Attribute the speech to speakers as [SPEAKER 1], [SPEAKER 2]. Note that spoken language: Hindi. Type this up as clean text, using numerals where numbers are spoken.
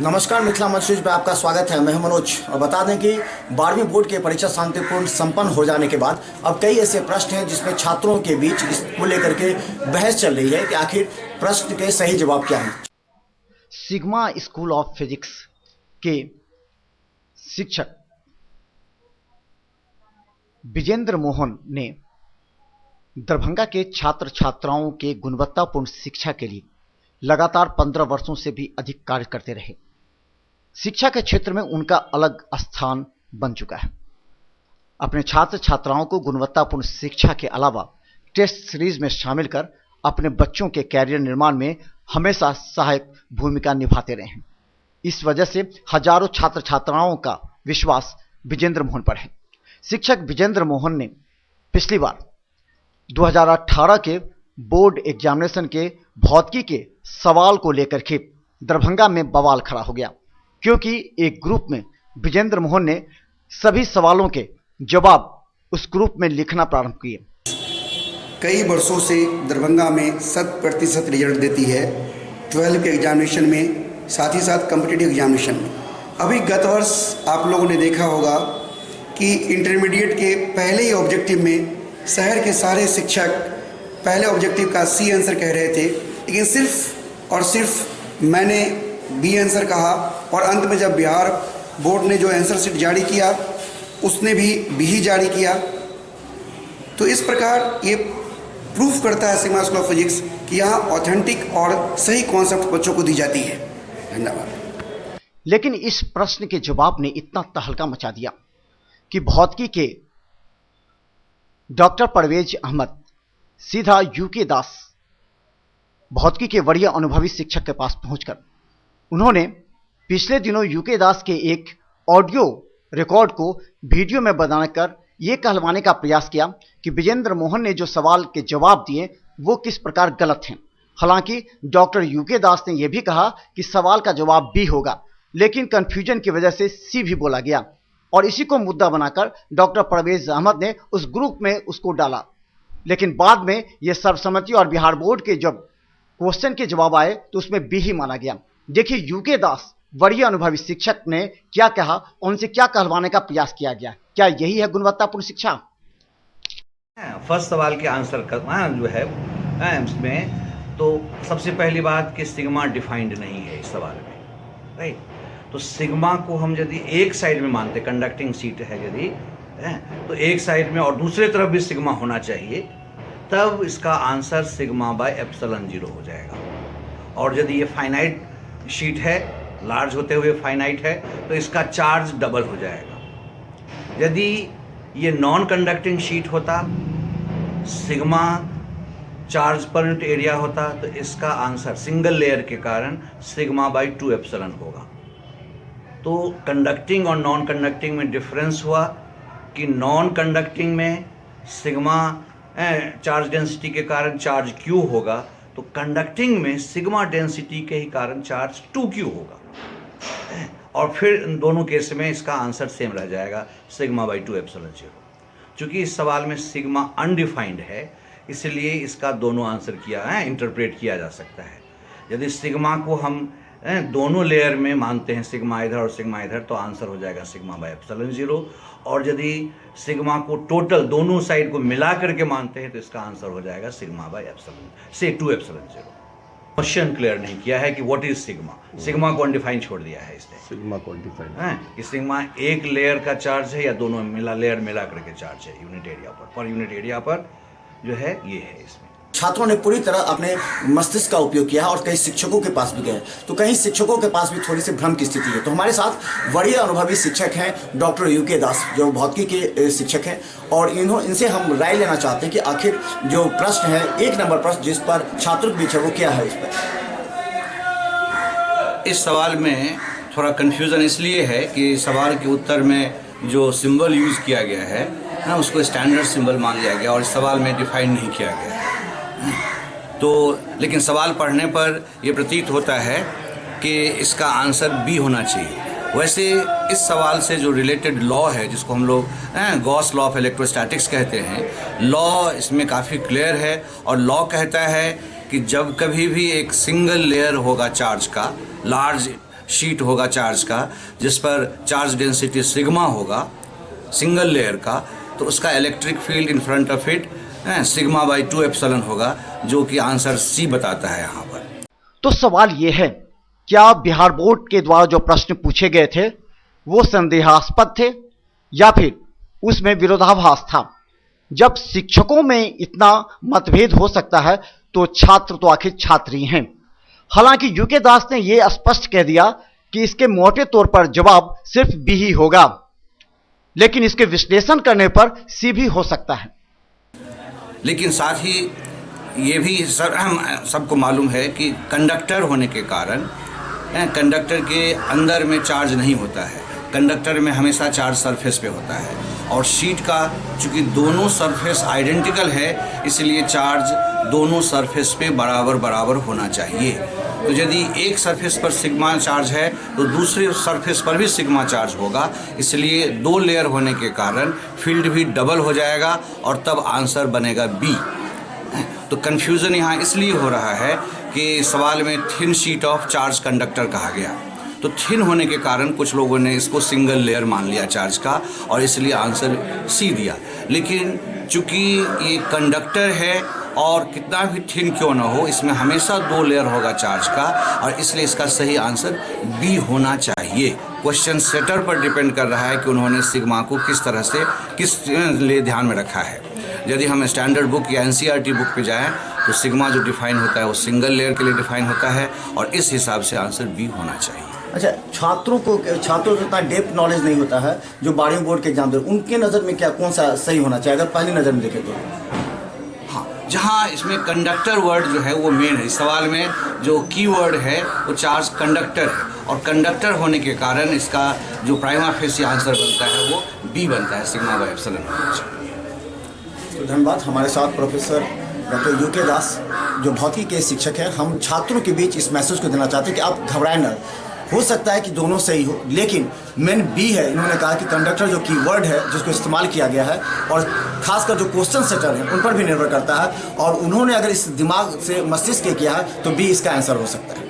[SPEAKER 1] नमस्कार, मिथिला मंच न्यूज में आपका स्वागत है। मैं हूं मनोज और बता दें कि 12वीं बोर्ड की परीक्षा शांतिपूर्ण संपन्न हो जाने के बाद अब कई ऐसे प्रश्न हैं जिसमें छात्रों के बीच इसको लेकर के बहस चल रही है कि आखिर प्रश्न के सही जवाब क्या हैं।
[SPEAKER 2] सिग्मा स्कूल ऑफ फिजिक्स के शिक्षक विजेंद्र मोहन ने दरभंगा के छात्र छात्राओं के गुणवत्तापूर्ण शिक्षा के लिए लगातार 15 वर्षों से भी अधिक कार्य करते रहे। शिक्षा के क्षेत्र में उनका अलग स्थान बन चुका है। अपने छात्र छात्राओं को गुणवत्तापूर्ण शिक्षा के अलावा टेस्ट सीरीज में शामिल कर अपने बच्चों के कैरियर निर्माण में हमेशा सहायक भूमिका निभाते रहे हैं। इस वजह से हजारों छात्र छात्राओं का विश्वास विजेंद्र मोहन पर है। शिक्षक विजेंद्र मोहन ने पिछली बार 2018 के बोर्ड एग्जामिनेशन के भौतिकी के सवाल को लेकर के दरभंगा में बवाल खड़ा हो गया, क्योंकि एक ग्रुप में विजेंद्र मोहन ने सभी सवालों के जवाब उस ग्रुप में लिखना प्रारंभ किए।
[SPEAKER 3] कई वर्षों से दरभंगा में 100% रिजल्ट देती है 12 के एग्जामिनेशन में, साथ ही साथ कॉम्पिटिटिव एग्जामिनेशन में। अभी गत वर्ष आप लोगों ने देखा होगा कि इंटरमीडिएट के पहले ही ऑब्जेक्टिव में शहर के सारे शिक्षक पहले ऑब्जेक्टिव का सी आंसर कह रहे थे, लेकिन सिर्फ और सिर्फ मैंने बी आंसर कहा और अंत में जब बिहार बोर्ड ने जो आंसर शीट जारी किया उसने भी बी ही जारी किया। तो इस प्रकार ये प्रूफ करता है सिग्मा स्कूल ऑफ फिजिक्स कि यहाँ ऑथेंटिक और सही कॉन्सेप्ट बच्चों को दी जाती है। धन्यवाद।
[SPEAKER 2] लेकिन इस प्रश्न के जवाब ने इतना तहलका मचा दिया कि भौतिकी के डॉक्टर परवेज अहमद सीधा यूके दास भौतिकी के वरीय अनुभवी शिक्षक के पास पहुंचकर उन्होंने पिछले दिनों यूके दास के एक ऑडियो रिकॉर्ड को वीडियो में बनाकर यह कहलवाने का प्रयास किया कि विजेंद्र मोहन ने जो सवाल के जवाब दिए वो किस प्रकार गलत हैं। हालांकि डॉक्टर यूके दास ने यह भी कहा कि सवाल का जवाब बी होगा, लेकिन कंफ्यूजन की वजह से सी भी बोला गया और इसी को मुद्दा बनाकर डॉक्टर परवेज अहमद ने उस ग्रुप में उसको डाला। लेकिन बाद में यह सर्वसम्मति और बिहार बोर्ड के जब क्वेश्चन के जवाब आए तो उसमें बी ही माना गया। देखिए यूके दास वरीय अनुभवी शिक्षक ने क्या कहा, उनसे क्या कहलवाने का प्रयास किया गया। क्या यही है गुणवत्तापूर्ण शिक्षा?
[SPEAKER 4] फर्स्ट सवाल के आंसर का जो है इसमें तो सबसे पहली बात कि सिग्मा डिफाइंड नहीं है इस सवाल में, राइट। तो सिग्मा को हम यदि एक साइड में मानते, कंडक्टिंग सीट है यदि तो एक साइड में और दूसरे तरफ भी सिग्मा होना चाहिए, तब इसका आंसर सिग्मा बाय एप्सिलॉन 0 हो जाएगा। और यदि ये फाइनाइट शीट है, लार्ज होते हुए फाइनाइट है, तो इसका चार्ज डबल हो जाएगा। यदि ये नॉन कंडक्टिंग शीट होता, sigma charge per unit area होता, तो इसका आंसर सिंगल लेयर के कारण सिग्मा बाय 2 एप्सिलॉन होगा। तो कंडक्टिंग और नॉन कंडक्टिंग में डिफरेंस हुआ कि नॉन कंडक्टिंग में सिग्मा चार्ज डेंसिटी के कारण चार्ज क्यू होगा, तो कंडक्टिंग में सिग्मा डेंसिटी के ही कारण चार्ज 2q होगा। और फिर इन दोनों केस में इसका आंसर सेम रह जाएगा, सिग्मा बाई 2 एप्सिलॉन 0। चूँकि इस सवाल में सिग्मा अनडिफाइंड है, इसलिए इसका दोनों आंसर इंटरप्रेट किया जा सकता है। यदि सिग्मा को हम दोनों लेयर में मानते हैं, सिग्मा इधर और सिग्मा इधर, तो आंसर हो जाएगा सिग्मा बाय एप्सिलॉन 0। और यदि सिग्मा को टोटल दोनों साइड को मिला करके मानते हैं तो इसका आंसर हो जाएगा sigma by epsilon 2 epsilon 0। Question clear नहीं किया है कि व्हाट इज सिग्मा। सिग्मा को अनडिफाइंड छोड़ दिया है इसने।
[SPEAKER 5] सिग्मा को अनडिफाइंड
[SPEAKER 4] है कि सिग्मा एक लेयर का चार्ज है या दोनों लेयर मिला करके चार्ज है unit area per unit area पर जो है ये है। इसमें
[SPEAKER 1] छात्रों ने पूरी तरह अपने मस्तिष्क का उपयोग किया और कई शिक्षकों के पास भी गए, तो कहीं शिक्षकों के पास भी थोड़ी सी भ्रम की स्थिति है। तो हमारे साथ वरीय अनुभवी शिक्षक हैं डॉक्टर यूके दास, जो भौतिकी के शिक्षक हैं, और इनसे हम राय लेना चाहते हैं कि आखिर जो प्रश्न है, 1 नंबर प्रश्न जिस पर छात्रों के बीच है, वो क्या है। इस पर
[SPEAKER 6] इस सवाल में थोड़ा कन्फ्यूज़न इसलिए है कि सवाल के उत्तर में जो सिंबल यूज़ किया गया है ना, उसको स्टैंडर्ड सिंबल मान लिया गया और इस सवाल में डिफाइन नहीं किया गया है। तो लेकिन सवाल पढ़ने पर यह प्रतीत होता है कि इसका आंसर बी होना चाहिए। वैसे इस सवाल से जो रिलेटेड लॉ है, जिसको हम लोग गॉस लॉ ऑफ इलेक्ट्रोस्टैटिक्स कहते हैं, लॉ इसमें काफ़ी क्लियर है। और लॉ कहता है कि जब कभी भी एक सिंगल लेयर होगा चार्ज का, लार्ज शीट होगा चार्ज का, जिस पर चार्ज डेंसिटी सिग्मा होगा सिंगल लेयर का, तो उसका electric field in front of it sigma by 2 epsilon होगा, जो कि आंसर सी बताता है यहाँ पर।
[SPEAKER 2] तो सवाल यह है, क्या बिहार बोर्ड के द्वारा जो प्रश्न पूछे गए थे वो संदेहास्पद थे या फिर उसमें विरोधाभास था? जब शिक्षकों में इतना मतभेद हो सकता है तो छात्र तो आखिर छात्र ही हैं। हालांकि यूके दास ने यह स्पष्ट कह दिया कि इसके मोटे तौर पर जवाब सिर्फ बी ही होगा, लेकिन इसके विश्लेषण करने पर सी भी हो सकता है।
[SPEAKER 6] लेकिन साथ ही ये भी सबको मालूम है कि कंडक्टर होने के कारण कंडक्टर के अंदर में चार्ज नहीं होता है, कंडक्टर में हमेशा चार्ज सरफेस पे होता है, और शीट का चूँकि दोनों सरफेस आइडेंटिकल है इसलिए चार्ज दोनों सरफेस पे बराबर बराबर होना चाहिए। तो यदि एक सरफेस पर सिग्मा चार्ज है तो दूसरे सरफेस पर भी सिग्मा चार्ज होगा, इसलिए 2 लेयर होने के कारण फील्ड भी डबल हो जाएगा और तब आंसर बनेगा बी। तो कन्फ्यूज़न यहाँ इसलिए हो रहा है कि सवाल में thin sheet of charge conductor कहा गया, तो थिन होने के कारण कुछ लोगों ने इसको सिंगल लेयर मान लिया चार्ज का और इसलिए आंसर सी दिया। लेकिन चूँकि ये कंडक्टर है और कितना भी थिन क्यों ना हो, इसमें हमेशा 2 लेयर होगा चार्ज का, और इसलिए इसका सही आंसर बी होना चाहिए। क्वेश्चन सेटर पर डिपेंड कर रहा है कि उन्होंने सिग्मा को किस तरह से किस लिए ध्यान में रखा है। यदि हम स्टैंडर्ड बुक या एनसीईआरटी बुक पे जाएं तो सिग्मा जो डिफाइन होता है वो सिंगल लेयर के लिए डिफाइन होता है, और इस हिसाब से आंसर बी होना चाहिए।
[SPEAKER 1] अच्छा, छात्रों को इतना डेप्थ नॉलेज नहीं होता है जो 12वीं बोर्ड के एग्जाम दे, उनके नज़र में क्या कौन सा सही होना चाहिए अगर पहली नज़र में देखें तो?
[SPEAKER 6] हाँ, जहाँ इसमें कंडक्टर वर्ड जो है वो मेन है। इस सवाल में जो की वर्ड है वो चार्ज कंडक्टर है, और कंडक्टर होने के कारण इसका जो प्राइमा फेसी आंसर बनता है वो बी बनता है, सिग्मा बाई एप्सिलॉन।
[SPEAKER 1] तो धन्यवाद। हमारे साथ प्रोफेसर डॉक्टर यूके दास जो भौतिकी के शिक्षक हैं। हम छात्रों के बीच इस मैसेज को देना चाहते हैं कि आप घबराएं न, हो सकता है कि दोनों सही हो, लेकिन मेन बी है। इन्होंने कहा कि कंडक्टर जो कीवर्ड है जिसको इस्तेमाल किया गया है, और खासकर जो क्वेश्चन सेटर है उन पर भी निर्भर करता है, और उन्होंने अगर इस दिमाग से मस्तिष्क किया है तो बी इसका आंसर हो सकता है।